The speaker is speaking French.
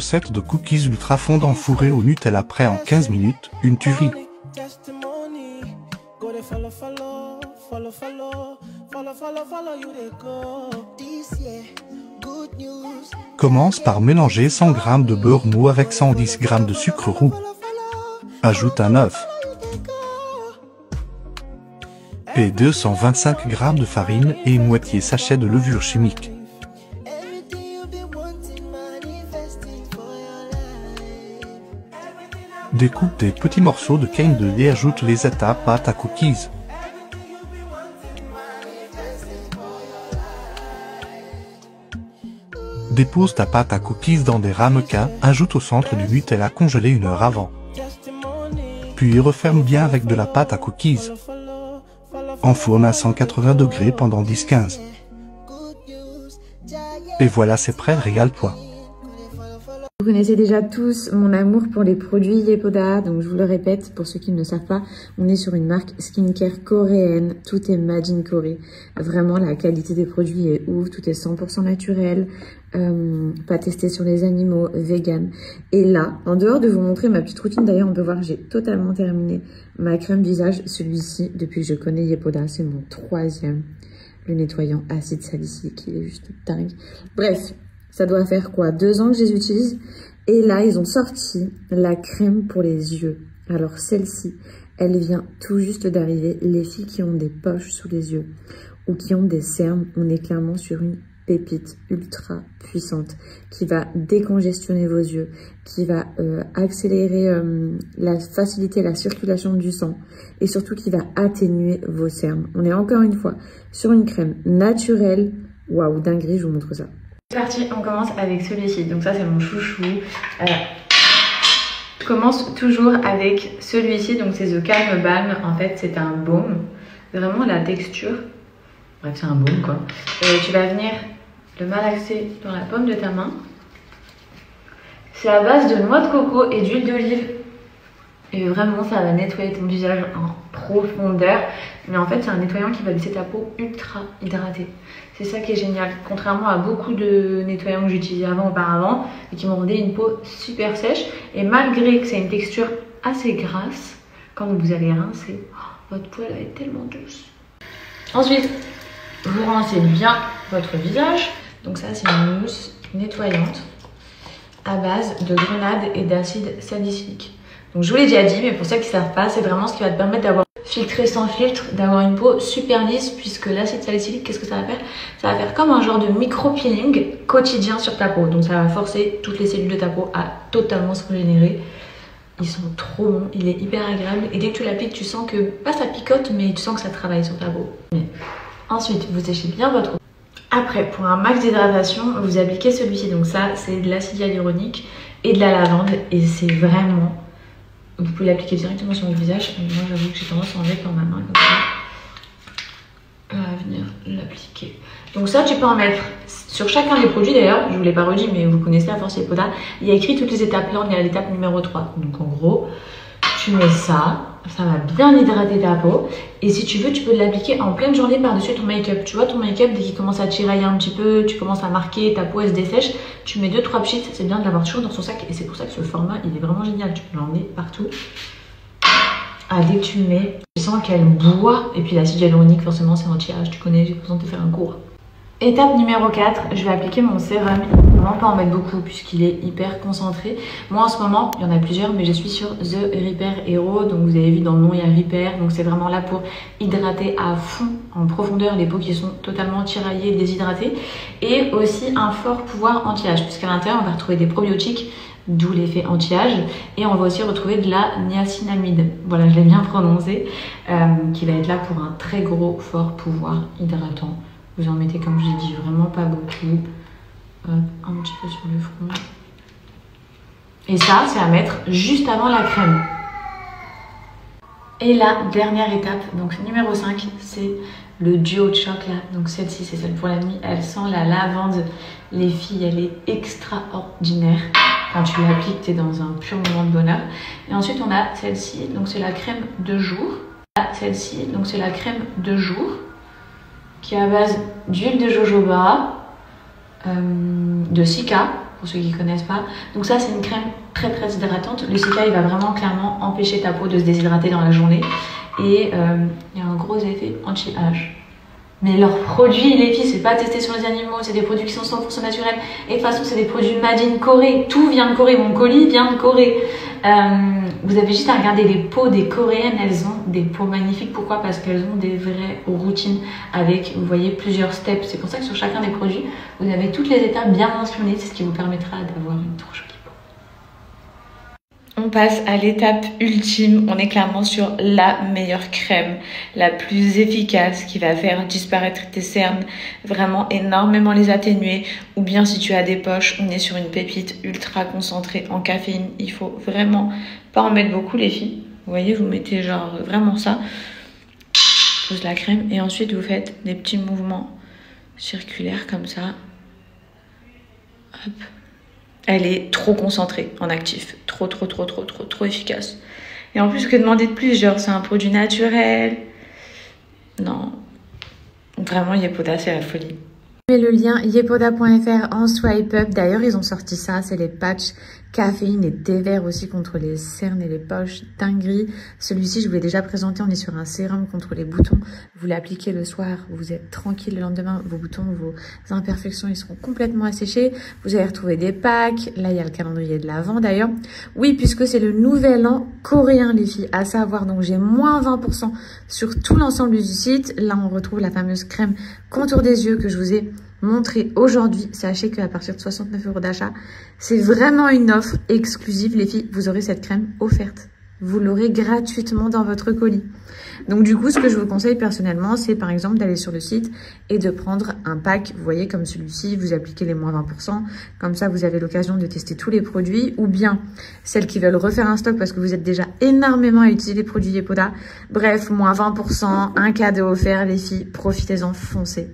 set de cookies ultra fondants fourrés au Nutella prêt en 15 minutes, une tuerie. Commence par mélanger 100 g de beurre mou avec 110 g de sucre roux. Ajoute un œuf et 225 g de farine et moitié sachet de levure chimique. Découpe des petits morceaux de canne de lait et ajoute les étapes pâte à cookies. Dépose ta pâte à cookies dans des ramequins, ajoute au centre du Nutella congelé 1 heure avant. Puis referme bien avec de la pâte à cookies. Enfourne à 180 degrés pendant 10-15. Et voilà, c'est prêt, régale-toi. Vous connaissez déjà tous mon amour pour les produits Yepoda, donc je vous le répète, pour ceux qui ne le savent pas, on est sur une marque skincare coréenne, tout est made in Corée. Vraiment, la qualité des produits est ouf, tout est 100% naturel, pas testé sur les animaux, vegan. Et là, en dehors de vous montrer ma petite routine, d'ailleurs on peut voir que j'ai totalement terminé ma crème visage, celui-ci, depuis que je connais Yepoda, c'est mon 3e, le nettoyant acide salicylique, il est juste dingue. Bref. Ça doit faire quoi, 2 ans que je les utilise. Et là, ils ont sorti la crème pour les yeux. Alors celle-ci, elle vient tout juste d'arriver. Les filles qui ont des poches sous les yeux ou qui ont des cernes, on est clairement sur une pépite ultra puissante qui va décongestionner vos yeux, qui va accélérer faciliter la circulation du sang et surtout qui va atténuer vos cernes. On est encore une fois sur une crème naturelle. Waouh, dinguerie, je vous montre ça. C'est parti, on commence avec celui-ci. Donc ça c'est mon chouchou. Je commence toujours avec celui-ci. Donc c'est The Calm Balm. En fait c'est un baume. Vraiment la texture. Bref c'est un baume quoi. Tu vas venir le malaxer dans la paume de ta main. C'est à base de noix de coco et d'huile d'olive. Et vraiment ça va nettoyer ton visage en profondeur. Mais en fait c'est un nettoyant qui va laisser ta peau ultra hydratée. C'est ça qui est génial. Contrairement à beaucoup de nettoyants que j'utilisais auparavant et qui m'ont rendu une peau super sèche. Et malgré que c'est une texture assez grasse, quand vous allez rincer, votre peau elle va être tellement douce. Ensuite, vous rincez bien votre visage. Donc ça c'est une mousse nettoyante à base de grenade et d'acide salicylique. Donc je vous l'ai déjà dit, mais pour ceux qui ne savent pas, c'est vraiment ce qui va te permettre d'avoir filtré sans filtre, d'avoir une peau super lisse, puisque l'acide salicylique, qu'est-ce que ça va faire? Ça va faire comme un genre de micro-peeling quotidien sur ta peau. Donc ça va forcer toutes les cellules de ta peau à totalement se régénérer. Ils sont trop bons, il est hyper agréable. Et dès que tu l'appliques, tu sens que, pas ça picote, mais tu sens que ça travaille sur ta peau. Ensuite, vous séchez bien votre peau. Après, pour un max d'hydratation, vous appliquez celui-ci. Donc ça, c'est de l'acide hyaluronique et de la lavande. Et c'est vraiment... Vous pouvez l'appliquer directement sur le visage. Mais moi, j'avoue que j'ai tendance à en mettre dans ma main comme ça. À venir l'appliquer. Donc ça, tu peux en mettre sur chacun des produits d'ailleurs. Je ne vous l'ai pas redit, mais vous connaissez à force Yepoda. Il y a écrit toutes les étapes. Là, on est à l'étape numéro 3. Donc en gros, tu mets ça. Ça va bien hydrater ta peau. Et si tu veux, tu peux l'appliquer en pleine journée par-dessus ton make-up. Tu vois, ton make-up, dès qu'il commence à tirailler un petit peu, tu commences à marquer, ta peau elle se dessèche, tu mets 2-3 pchites. C'est bien de l'avoir toujours dans son sac. Et c'est pour ça que ce format, il est vraiment génial. Tu peux l'emmener partout. Ah, dès que tu le mets, tu sens qu'elle boit. Et puis l'acide hyaluronique, forcément, c'est anti-âge. Tu connais, j'ai besoin de te faire un cours. Étape numéro 4, je vais appliquer mon sérum. Il ne faut vraiment pas en mettre beaucoup puisqu'il est hyper concentré. Moi en ce moment, il y en a plusieurs, mais je suis sur The Repair Hero. Donc vous avez vu dans le nom, il y a Repair. Donc c'est vraiment là pour hydrater à fond, en profondeur, les peaux qui sont totalement tiraillées, déshydratées. Et aussi un fort pouvoir anti-âge, puisqu'à l'intérieur, on va retrouver des probiotiques, d'où l'effet anti-âge. Et on va aussi retrouver de la niacinamide. Voilà, je l'ai bien prononcé. Qui va être là pour un très gros, fort pouvoir hydratant. Vous en mettez, comme je l'ai dit, vraiment pas beaucoup. Un petit peu sur le front. Et ça, c'est à mettre juste avant la crème. Et la dernière étape, donc numéro 5, c'est le duo de choc là. Donc celle-ci, c'est celle pour la nuit. Elle sent la lavande. Les filles, elle est extraordinaire. Quand tu l'appliques, tu es dans un pur moment de bonheur. Et ensuite, on a celle-ci. Donc c'est la crème de jour. Celle-ci, donc c'est la crème de jour, qui est à base d'huile de jojoba, de cica, pour ceux qui ne connaissent pas. Donc ça, c'est une crème très très hydratante. Le Cica, il va vraiment clairement empêcher ta peau de se déshydrater dans la journée. Et il y a un gros effet anti-âge. Mais leurs produits, les filles, c'est pas testé sur les animaux, c'est des produits qui sont 100% naturels. Et de toute façon, c'est des produits made in Corée. Tout vient de Corée. Mon colis vient de Corée. Vous avez juste à regarder les peaux des Coréennes. Elles ont des peaux magnifiques. Pourquoi? Parce qu'elles ont des vraies routines avec, vous voyez, plusieurs steps. C'est pour ça que sur chacun des produits, vous avez toutes les étapes bien mentionnées. C'est ce qui vous permettra d'avoir une trop jolie peau. On passe à l'étape ultime. On est clairement sur la meilleure crème, la plus efficace, qui va faire disparaître tes cernes, vraiment énormément les atténuer. Ou bien si tu as des poches, on est sur une pépite ultra concentrée en caféine. Il faut vraiment pas en mettre beaucoup, les filles. Vous voyez, vous mettez genre vraiment ça. Pose la crème et ensuite vous faites des petits mouvements circulaires comme ça. Hop. Elle est trop concentrée en actif. Trop efficace. Et en plus, que demander de plus? Genre, c'est un produit naturel. Non. Vraiment, Yepoda, c'est la folie. Je mets le lien yepoda.fr en swipe up. D'ailleurs, ils ont sorti ça. C'est les patchs caféine et thé vert aussi contre les cernes et les poches. Dinguerie. Celui-ci, je vous l'ai déjà présenté. On est sur un sérum contre les boutons. Vous l'appliquez le soir. Vous êtes tranquille le lendemain. Vos boutons, vos imperfections, ils seront complètement asséchés. Vous allez retrouver des packs. Là, il y a le calendrier de l'Avent d'ailleurs. Oui, puisque c'est le nouvel an coréen, les filles. À savoir, donc j'ai moins 20% sur tout l'ensemble du site. Là, on retrouve la fameuse crème contour des yeux que je vous ai montré aujourd'hui. Sachez qu'à partir de 69 € d'achat, c'est vraiment une offre exclusive, les filles. Vous aurez cette crème offerte. Vous l'aurez gratuitement dans votre colis. Donc du coup, ce que je vous conseille personnellement, c'est par exemple d'aller sur le site et de prendre un pack, vous voyez, comme celui-ci, vous appliquez les moins 20%, comme ça vous avez l'occasion de tester tous les produits, ou bien celles qui veulent refaire un stock parce que vous êtes déjà énormément à utiliser les produits Yepoda. Bref, moins 20%, un cadeau offert, les filles, profitez-en, foncez.